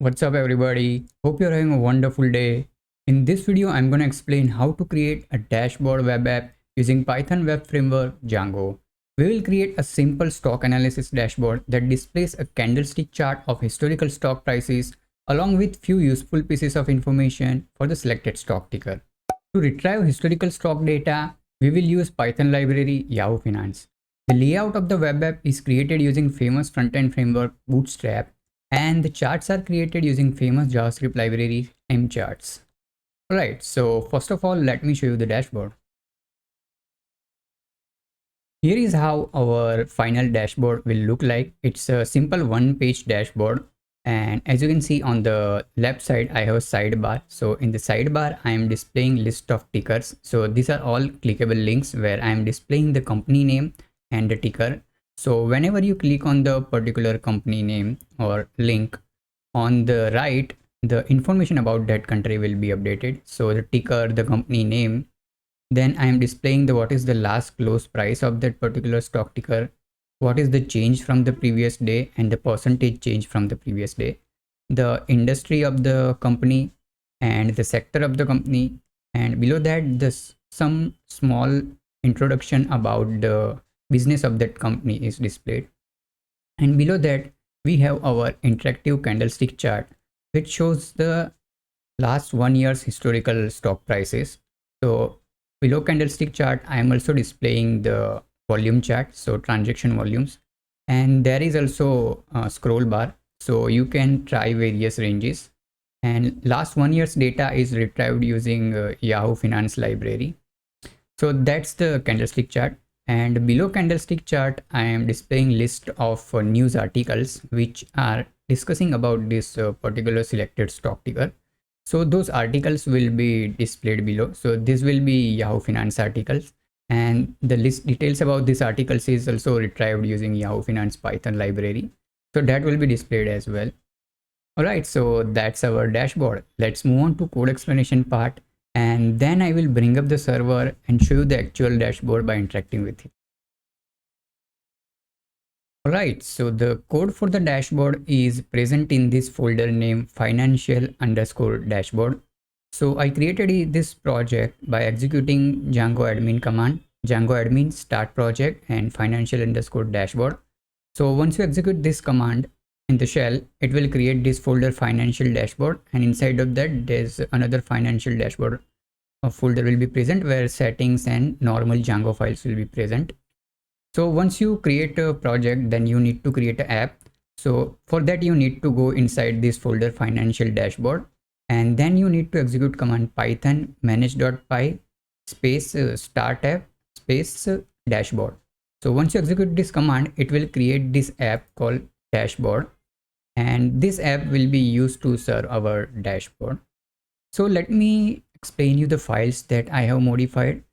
What's up everybody? Hope you're having a wonderful day. In this video, I'm going to explain how to create a dashboard web app using Python web framework Django. We will create a simple stock analysis dashboard that displays a candlestick chart of historical stock prices along with few useful pieces of information for the selected stock ticker. To retrieve historical stock data, we will use Python library Yahoo Finance. The layout of the web app is created using famous front-end framework Bootstrap, and the charts are created using famous JavaScript library AmCharts. Alright, so first of all, let me show you the dashboard. Here is how our final dashboard will look like. It's a simple one-page dashboard, and as you can see on the left side, I have a sidebar. So in the sidebar, I am displaying list of tickers. So these are all clickable links where I am displaying the company name and the ticker. So whenever you click on the particular company name or link, on the right, the information about that country will be updated. So the ticker, the company name, then I am displaying what is the last close price of that particular stock ticker, what is the change from the previous day and the percentage change from the previous day, the industry of the company and the sector of the company, and below that this some small introduction about the business of that company is displayed. And below that we have our interactive candlestick chart which shows the last 1 year's historical stock prices. So below candlestick chart I am also displaying the volume chart, so transaction volumes, and there is also a scroll bar so you can try various ranges. And last 1 year's data is retrieved using Yahoo Finance library. So that's the candlestick chart. And below candlestick chart I am displaying list of news articles which are discussing about this particular selected stock ticker. So those articles will be displayed below. So this will be Yahoo Finance articles, and the list details about these articles is also retrieved using Yahoo Finance Python library, so that will be displayed as well. Alright, so that's our dashboard. Let's move on to code explanation part, and then I will bring up the server and show you the actual dashboard by interacting with it. Alright, so the code for the dashboard is present in this folder named financial_dashboard. So I created this project by executing Django admin command, Django admin start project and financial_dashboard. So once you execute this command in the shell, it will create this folder financial dashboard, and inside of that there's another financial dashboard folder will be present where settings and normal Django files will be present. So once you create a project, then you need to create an app. So for that you need to go inside this folder financial dashboard, and then you need to execute command python manage.py space start app space dashboard. So once you execute this command, it will create this app called dashboard, and this app will be used to serve our dashboard. So let me explain you the files that I have modified.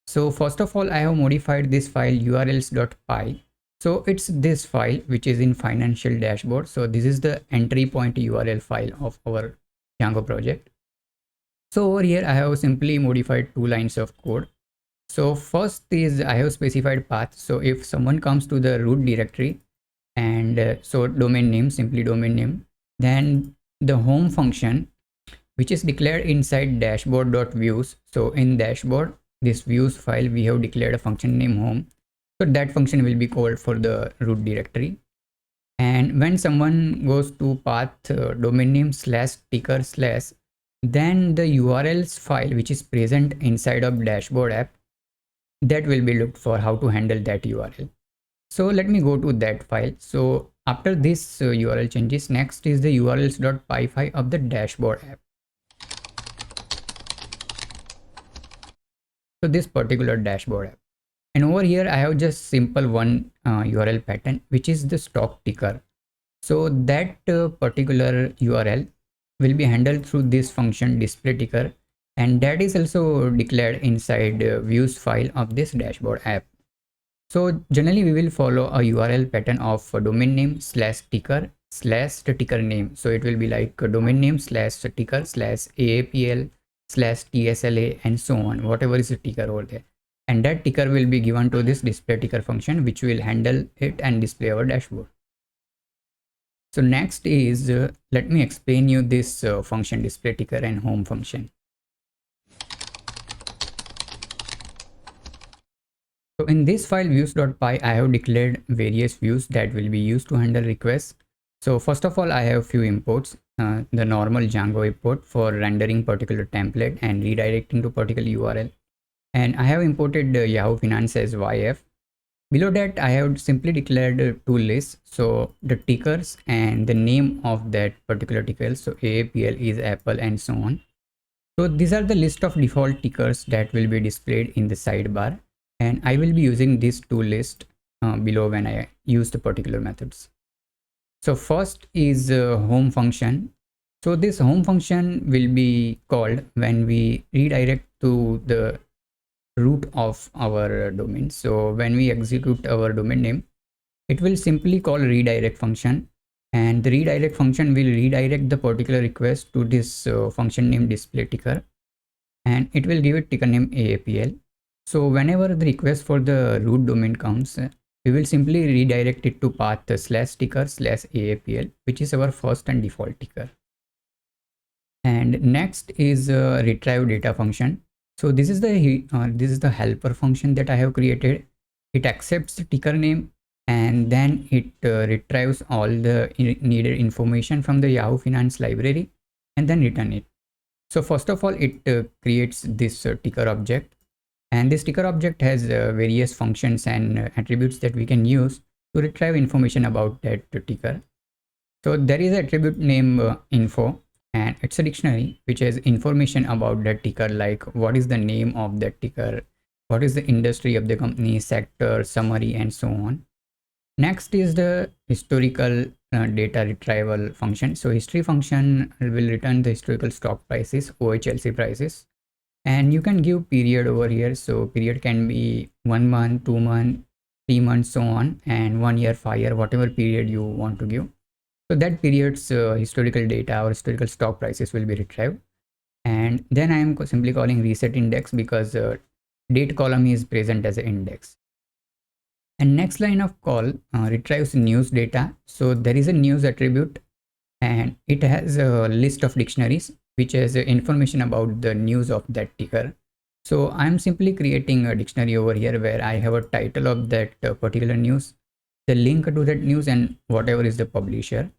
So first of all, I have modified this file urls.py. So it's this file which is in financial dashboard. So this is the entry point URL file of our Django project. So over here I have simply modified 2 lines of code. So first is I have specified path. So if someone comes to the root directory and so domain name, simply domain name, then the home function which is declared inside dashboard.views. So in dashboard, this views file, we have declared a function name home. So that function will be called for the root directory. And when someone goes to path domain name /ticker/ then the URLs file which is present inside of dashboard app, that will be looked for how to handle that URL. So let me go to that file. So after this URL changes, next is the urls.py file of the dashboard app. So this particular dashboard app, and over here I have just simple one URL pattern which is the stock ticker. So that particular URL will be handled through this function display ticker, and that is also declared inside views file of this dashboard app. So generally we will follow a URL pattern of domain name /ticker/ the ticker name. So it will be like domain name /ticker/aapl /tsla and so on, whatever is the ticker over there. and that ticker will be given to this display ticker function, which will handle it and display our dashboard. So next is let me explain you this function display ticker and home function. So in this file views.py, I have declared various views that will be used to handle requests. So first of all, I have few imports, the normal Django import for rendering particular template and redirecting to particular URL. And I have imported Yahoo Finance as YF. Below that, I have simply declared two lists. So the tickers and the name of that particular ticker. So AAPL is Apple and so on. So these are the list of default tickers that will be displayed in the sidebar. And I will be using these two lists below when I use the particular methods. So first is home function. So this home function will be called when we redirect to the root of our domain. So when we execute our domain name, it will simply call redirect function, and the redirect function will redirect the particular request to this function name display ticker, and it will give it ticker name AAPL. So whenever the request for the root domain comes, we will simply redirect it to path /ticker/AAPL, which is our first and default ticker. And next is retrieve data function. So this is the helper function that I have created. It accepts the ticker name and then it retrieves all the needed information from the Yahoo Finance library and then return it. So first of all, it creates this ticker object, and this ticker object has various functions and attributes that we can use to retrieve information about that ticker. So there is an attribute name info, and it's a dictionary which has information about that ticker, like what is the name of that ticker, what is the industry of the company, sector, summary, and so on. Next is the historical data retrieval function. So history function will return the historical stock prices, OHLC prices, and you can give period over here. So period can be 1 month, 2 months, 3 months, so on, and 1 year, 5 year, whatever period you want to give. So that period's historical data or historical stock prices will be retrieved. And then I am simply calling reset index because date column is present as an index. And next line of call retrieves news data. So there is a news attribute and it has a list of dictionaries which has information about the news of that ticker. So I'm simply creating a dictionary over here where I have a title of that particular news, the link to that news, and whatever is the publisher.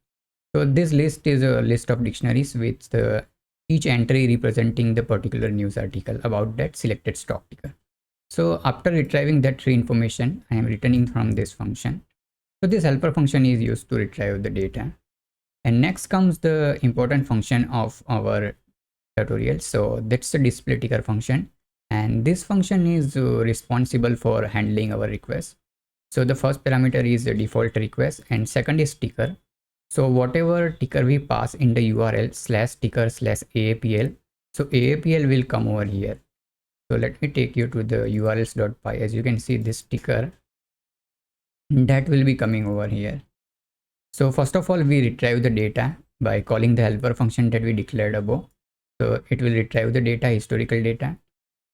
So this list is a list of dictionaries with each entry representing the particular news article about that selected stock ticker. So after retrieving that tree information, I am returning from this function. So this helper function is used to retrieve the data. And next comes the important function of our tutorial. So that's the display ticker function. And this function is responsible for handling our request. So the first parameter is the default request and second is ticker. So whatever ticker we pass in the URL /ticker/AAPL, so AAPL will come over here. So let me take you to the urls.py. As you can see, this ticker that will be coming over here. So first of all, we retrieve the data by calling the helper function that we declared above. So it will retrieve the data, historical data,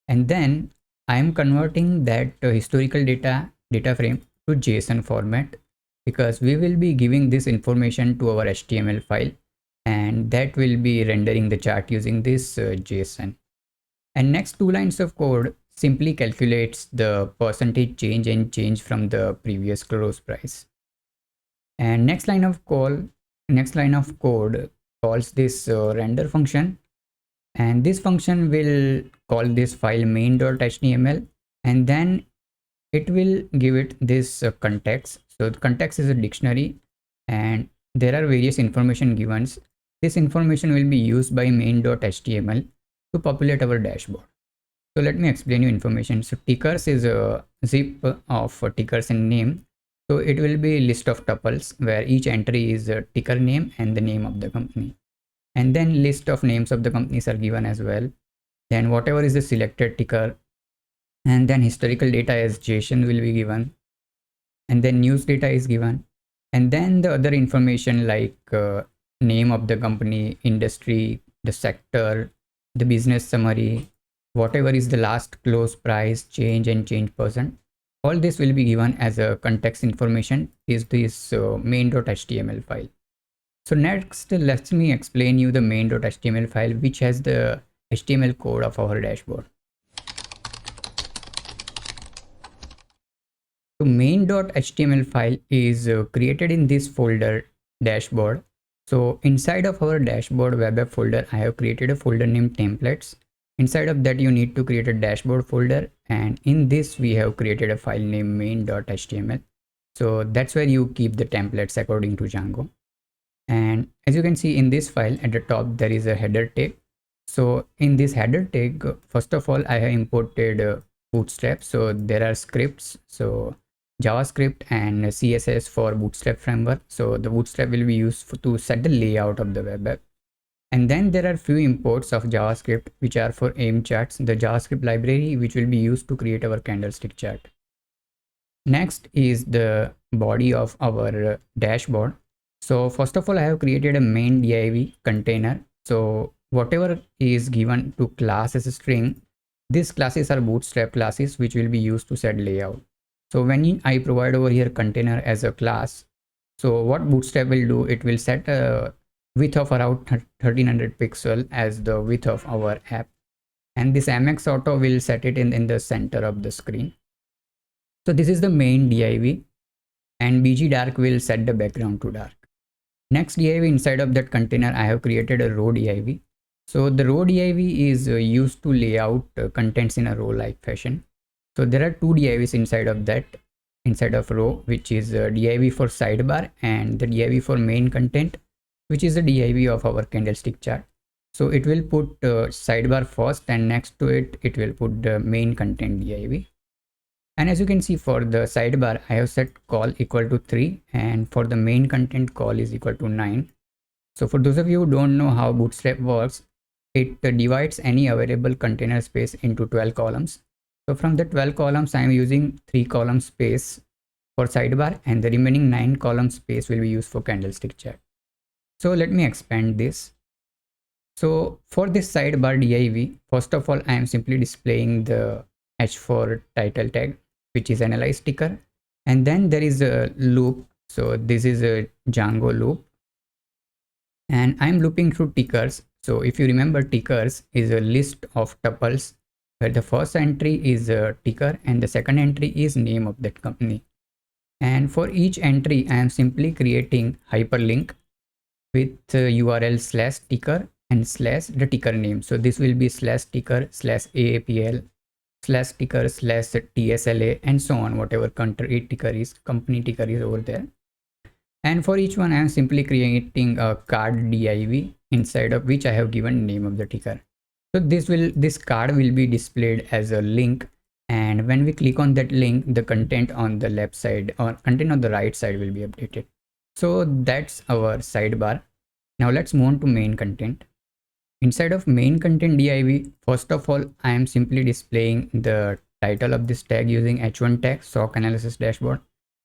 and then I am converting that historical data frame to JSON format, because we will be giving this information to our HTML file and that will be rendering the chart using this JSON. And next two lines of code simply calculates the percentage change and change from the previous close price. And next line of code calls this render function, and this function will call this file main.html and then it will give it this context. So the context is a dictionary and there are various information given. This information will be used by main.html to populate our dashboard. So let me explain you information. So tickers is a zip of tickers and name. So it will be a list of tuples where each entry is a ticker name and the name of the company. And then list of names of the companies are given as well. Then whatever is the selected ticker, and then historical data as JSON will be given, and then news data is given, and then the other information like name of the company, industry, the sector, the business summary, whatever is the last close price, change and change percent. All this will be given as a context information is this main.html file. So next, let me explain you the main.html file, which has the HTML code of our dashboard. So main.html file is created in this folder dashboard. So inside of our dashboard web app folder, I have created a folder named templates. Inside of that, you need to create a dashboard folder, and in this we have created a file named main.html. So that's where you keep the templates according to Django. And as you can see in this file at the top, there is a header tag. So in this header tag, first of all, I have imported Bootstrap. So there are scripts, so JavaScript and CSS for Bootstrap framework. So the Bootstrap will be used to set the layout of the web app. And then there are few imports of JavaScript which are for AmCharts, the JavaScript library which will be used to create our candlestick chart. Next is the body of our dashboard. So first of all, I have created a main div container. So whatever is given to class as a string, these classes are Bootstrap classes which will be used to set layout. So when I provide over here container as a class, so what Bootstrap will do, it will set a width of around 1300 pixel as the width of our app, and this MX auto will set it in the center of the screen. So this is the main div, and BG dark will set the background to dark. Next div, inside of that container I have created a row div. So the row div is used to lay out contents in a row like fashion. So there are two divs inside of that, inside of row, which is div for sidebar and the div for main content, which is the div of our candlestick chart. So it will put sidebar first, and next to it, it will put the main content div. And as you can see, for the sidebar, I have set call equal to 3, and for the main content, call is equal to 9. So for those of you who don't know how Bootstrap works, it divides any available container space into 12 columns. So from the 12 columns, I am using 3 column space for sidebar, and the remaining 9 column space will be used for candlestick chart. So let me expand this. So for this sidebar div, first of all, I am simply displaying the h4 title tag, which is analyze ticker, and then there is a loop. So this is a Django loop, and I'm looping through tickers. So if you remember, tickers is a list of tuples where the first entry is a ticker and the second entry is name of that company. And for each entry, I am simply creating hyperlink with URL slash ticker and slash the ticker name. So this will be slash ticker slash AAPL slash ticker slash TSLA and so on, whatever country ticker is, company ticker is over there. And for each one, I am simply creating a card div inside of which I have given name of the ticker. So this card will be displayed as a link, and when we click on that link, the content on the left side or content on the right side will be updated. So that's our sidebar. Now let's move on to main content. Inside of main content div, first of all, I am simply displaying the title of this tag using h1 tag, SOC analysis dashboard.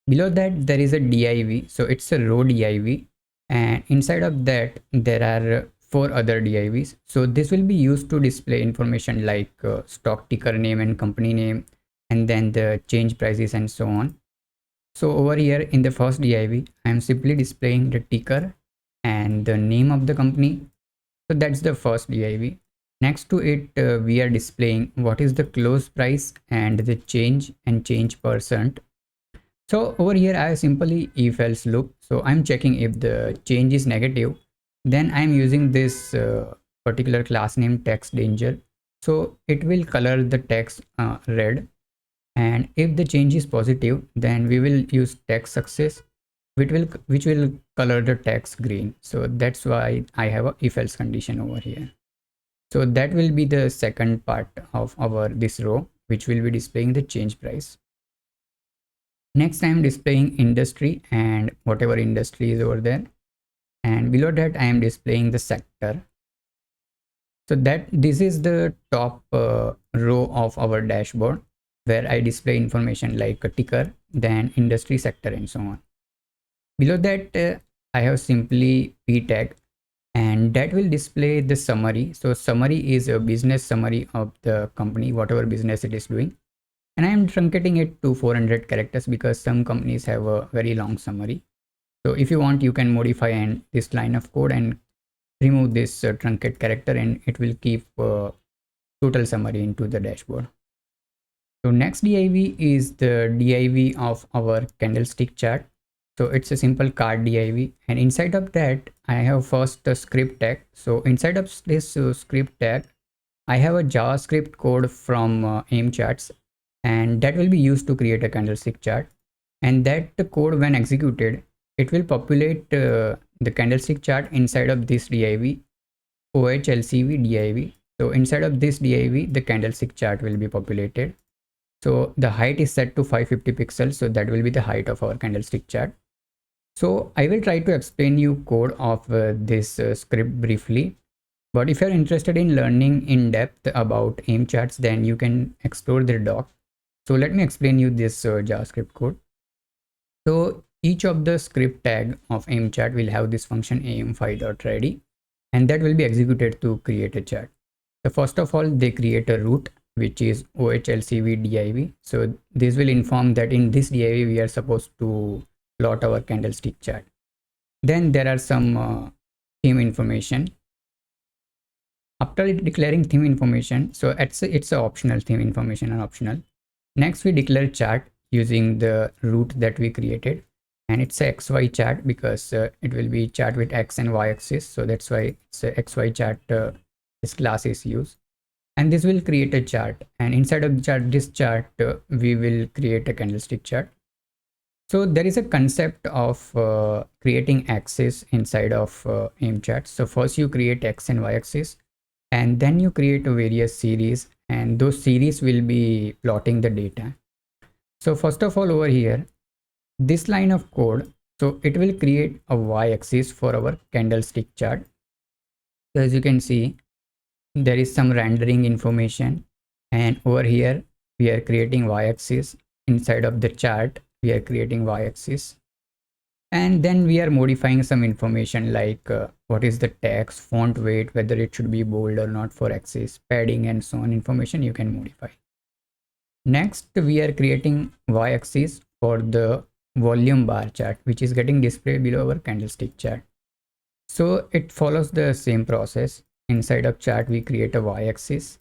Below that, there is a div, so it's a row div, and inside of that there are 4 other divs. So this will be used to display information like stock ticker name and company name, and then the change prices and so on. So over here in the first div, I am simply displaying the ticker and the name of the company. So that's the first div. Next to it, we are displaying what is the close price and the change and change percent. So over here, I have simply if else loop. So I'm checking if the change is negative, then I'm using this particular class name text danger. So it will color the text red. And if the change is positive, then we will use text success, which will color the text green. So that's why I have a if else condition over here. So that will be the second part of our this row, which will be displaying the change price. Next, I am displaying industry and whatever industry is over there, and below that I am displaying the sector. So that this is the top row of our dashboard, where I display information like a ticker, then industry, sector and so on. Below that, I have simply p tag, and that will display the summary. So summary is a business summary of the company, whatever business it is doing. And I am truncating it to 400 characters because some companies have a very long summary. So if you want, you can modify and this line of code and remove this truncate character, and it will keep total summary into the dashboard. So next div is the div of our candlestick chart. So it's a simple card div, and inside of that I have first the script tag. So inside of this script tag I have a JavaScript code from AmCharts, and that will be used to create a candlestick chart. And that code, when executed, it will populate the candlestick chart inside of this div, ohlcv div. So inside of this div the candlestick chart will be populated. So the height is set to 550 pixels, so that will be the height of our candlestick chart. So I will try to explain you code of this script briefly, but if you're interested in learning in depth about AmCharts, then you can explore the doc. So let me explain you this JavaScript code. So each of the script tag of AmChart will have this function am5.ready, and that will be executed to create a chart. So first of all, they create a root, which is ohlcv div. So this will inform that in this div we are supposed to plot our candlestick chart. Then there are some theme information. After declaring theme information, so it's a optional theme information and optional. Next we declare chart using the root that we created, and it's a xy chart because it will be chart with x and y axis. So that's why it's a xy chart. This class is used, and this will create a chart, and inside of the chart, this chart we will create a candlestick chart. So there is a concept of creating axis inside of AmCharts. So first you create x and y axis, and then you create a various series, and those series will be plotting the data. So first of all, over here, this line of code, so it will create a y axis for our candlestick chart. So as you can see, there is some rendering information, and over here we are creating y axis. Inside of the chart we are creating y axis, and then we are modifying some information like what is the text, font weight, whether it should be bold or not for axis, padding, and so on. Information you can modify. Next we are creating y axis for the volume bar chart, which is getting displayed below our candlestick chart. So it follows the same process. Inside of chart we create a y axis,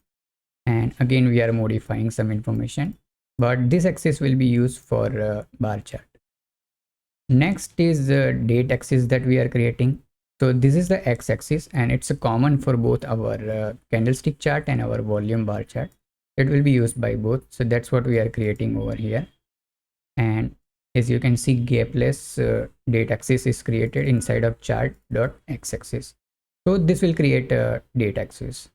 and again we are modifying some information, but this axis will be used for bar chart. Next is the date axis that we are creating. So this is the x axis, and it's common for both our candlestick chart and our volume bar chart. It will be used by both, so that's what we are creating over here. And as you can see, gapless date axis is created inside of chart.x axis. So this will create a date axis.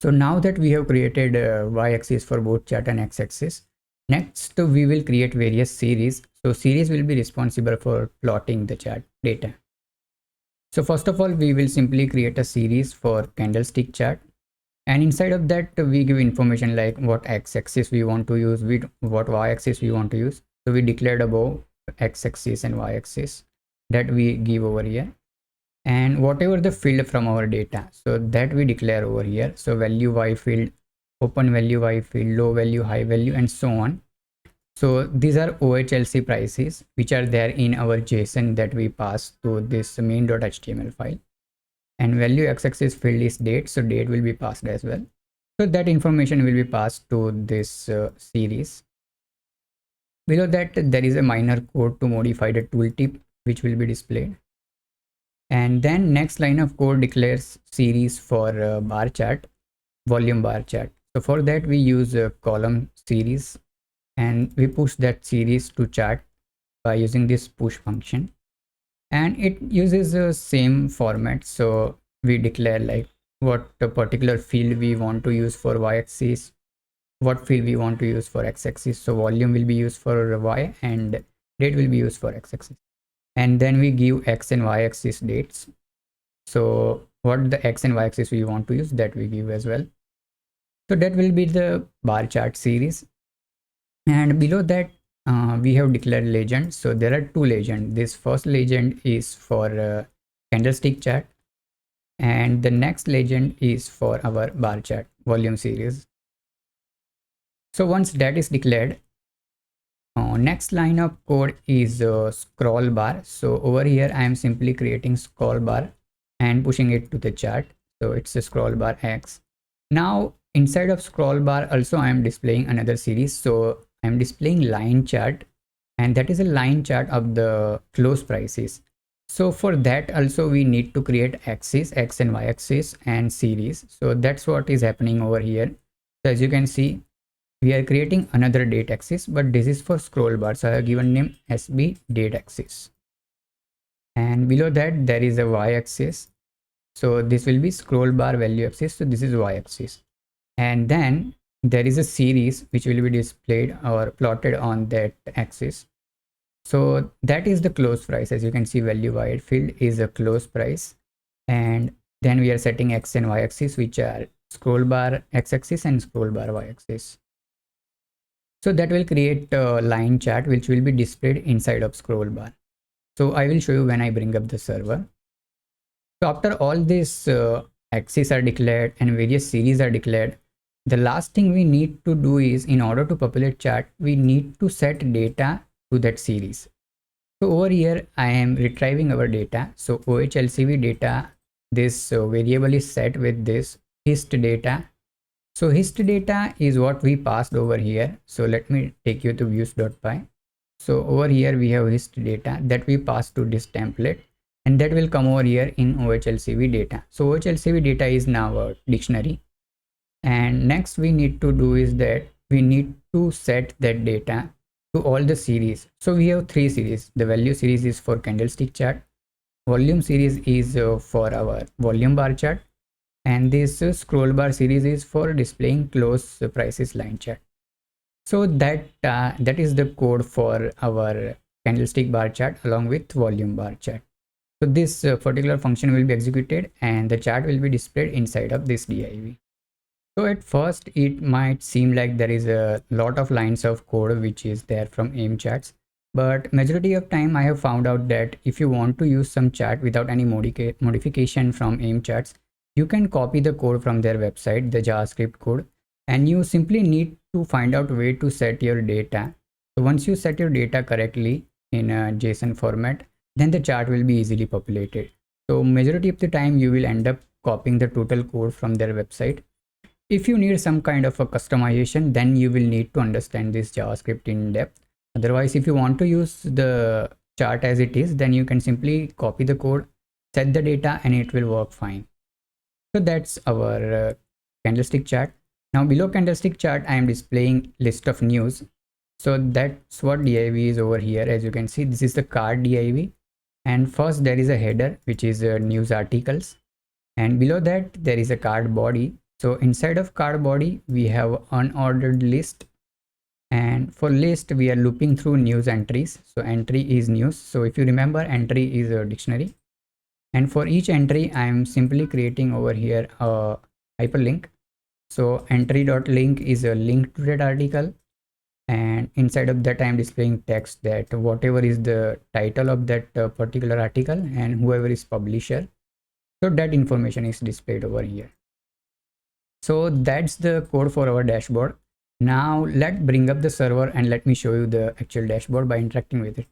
So now that we have created a y axis for both chart and x axis, next we will create various series. So series will be responsible for plotting the chart data. So first of all, we will simply create a series for candlestick chart, and inside of that we give information like what x axis we want to use, what y axis we want to use. So we declared above x axis and y axis that we give over here, and whatever the field from our data, so that we declare over here. So value y field, open value y field, low value, high value, and so on. So these are OHLC prices which are there in our JSON that we pass to this main.html file. And value x-axis field is date, so date will be passed as well. So that information will be passed to this series. Below that there is a minor code to modify the tooltip which will be displayed. And then next line of code declares series for bar chart, volume bar chart. So for that we use a column series, and we push that series to chart by using this push function, and it uses the same format. So we declare like what a particular field we want to use for y-axis, what field we want to use for x-axis. So volume will be used for y and date will be used for x-axis, and then we give x and y-axis dates. So what the x and y-axis we want to use, that we give as well. So that will be the bar chart series. And below that we have declared legend. So there are two legends. This first legend is for candlestick chart, And the next legend is for our bar chart volume series. So once that is declared, next line of code is scroll bar. So over here I am simply creating scroll bar and pushing it to the chart. So it's a scroll bar X. Now inside of scroll bar also I am displaying another series. So I am displaying line chart, and that is a line chart of the close prices. So for that also we need to create axis, X and Y axis, and series. So that's what is happening over here. So as you can see, we are creating another date axis, but this is for scroll bar. So I have given name SB date axis. And below that there is a Y axis. So this will be scroll bar value axis. So this is Y axis. And then there is a series which will be displayed or plotted on that axis. So that is the close price. As you can see, value wide field is a close price. And then we are setting X and Y axis, which are scroll bar X axis and scroll bar Y axis. So that will create a line chart which will be displayed inside of scroll bar. So I will show you when I bring up the server. So after all these axes are declared and various series are declared, the last thing we need to do is, in order to populate chart, we need to set data to that series. So over here I am retrieving our data. So OHLCV data, this variable is set with this hist data. So hist data is what we passed over here. So let me take you to views.py. So over here we have hist data that we pass to this template, and that will come over here in OHLCV data. So OHLCV data is now a dictionary. And next we need to do is that we need to set that data to all the series. So we have three series. The value series is for candlestick chart, volume series is for our volume bar chart, and this scroll bar series is for displaying close prices line chart. So that is the code for our candlestick bar chart along with volume bar chart. So this particular function will be executed and the chart will be displayed inside of this div. So at first it might seem like there is a lot of lines of code which is there from AmCharts, but majority of time I have found out that if you want to use some chart without any modification from AmCharts, you can copy the code from their website, the JavaScript code, and you simply need to find out where to set your data. So once you set your data correctly in a JSON format, then the chart will be easily populated. So majority of the time you will end up copying the total code from their website. If you need some kind of a customization, then you will need to understand this JavaScript in depth. Otherwise, if you want to use the chart as it is, then you can simply copy the code, set the data, and it will work fine. So that's our candlestick chart. Now below candlestick chart, I am displaying list of news. So that's what div is over here. As you can see, this is the card div. And first there is a header, which is news articles. And below that, there is a card body. So inside of card body, we have unordered list. And for list, we are looping through news entries. So entry is news. So if you remember, entry is a dictionary. And for each entry, I am simply creating over here a hyperlink. So entry.link is a link to that article. And inside of that, I am displaying text that whatever is the title of that particular article and whoever is publisher. So that information is displayed over here. So that's the code for our dashboard. Now let's bring up the server and let me show you the actual dashboard by interacting with it.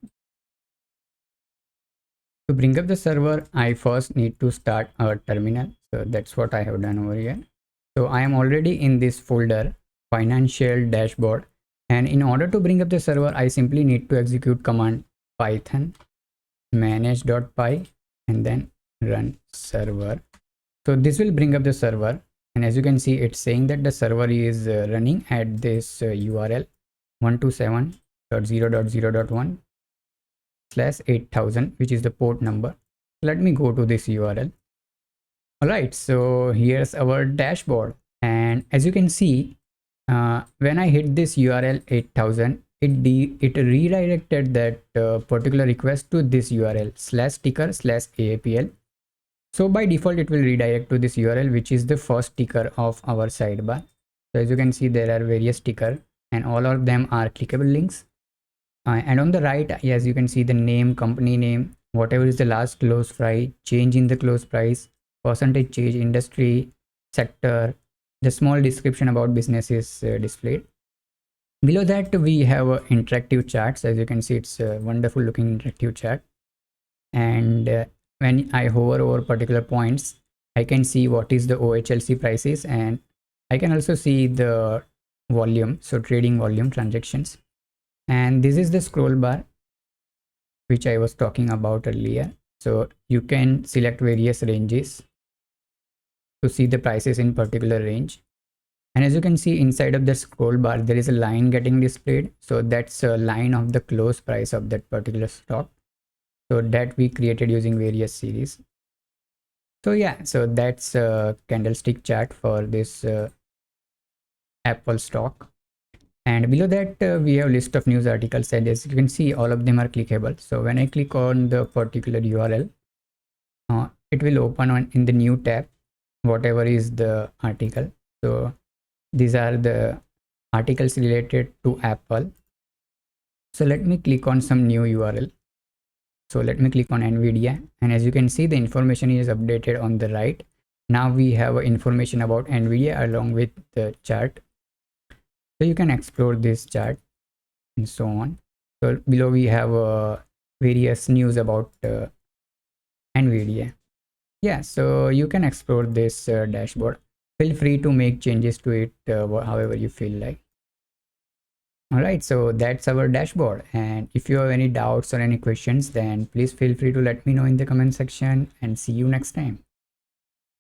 To bring up the server, I first need to start a terminal. So that's what I have done over here. So I am already in this folder, financial dashboard. And in order to bring up the server, I simply need to execute command python manage.py and then run server. So this will bring up the server. And as you can see, it's saying that the server is running at this URL 127.0.0.1/8000, which is the port number. Let me go to this URL. All right, so here's our dashboard. And as you can see, when I hit this URL 8000, it redirected that particular request to this URL /ticker/AAPL. So by default, it will redirect to this URL, which is the first ticker of our sidebar. So as you can see, there are various ticker and all of them are clickable links. And on the right, as you can see, the name, company name, whatever is the last close price, change in the close price, percentage change, industry, sector, the small description about business is displayed. Below that, we have interactive charts. As you can see, it's a wonderful looking interactive chart. And when I hover over particular points, I can see what is the OHLC prices, and I can also see the volume, so trading volume transactions. And this is the scroll bar which I was talking about earlier. So you can select various ranges to see the prices in particular range. And as you can see inside of the scroll bar, there is a line getting displayed. So that's a line of the close price of that particular stock. So that we created using various series. So yeah, so that's a candlestick chart for this Apple stock. And below that, we have list of news articles, and as you can see, all of them are clickable. So when I click on the particular URL, it will open on in the new tab, whatever is the article. So these are the articles related to Apple. So let me click on some new URL. So let me click on NVIDIA, and as you can see, the information is updated on the right. Now we have information about NVIDIA along with the chart. So you can explore this chart and so on. So below we have various news about NVIDIA. Yeah, so you can explore this dashboard. Feel free to make changes to it however you feel like. All right, so that's our dashboard. And if you have any doubts or any questions, then please feel free to let me know in the comment section, and see you next time.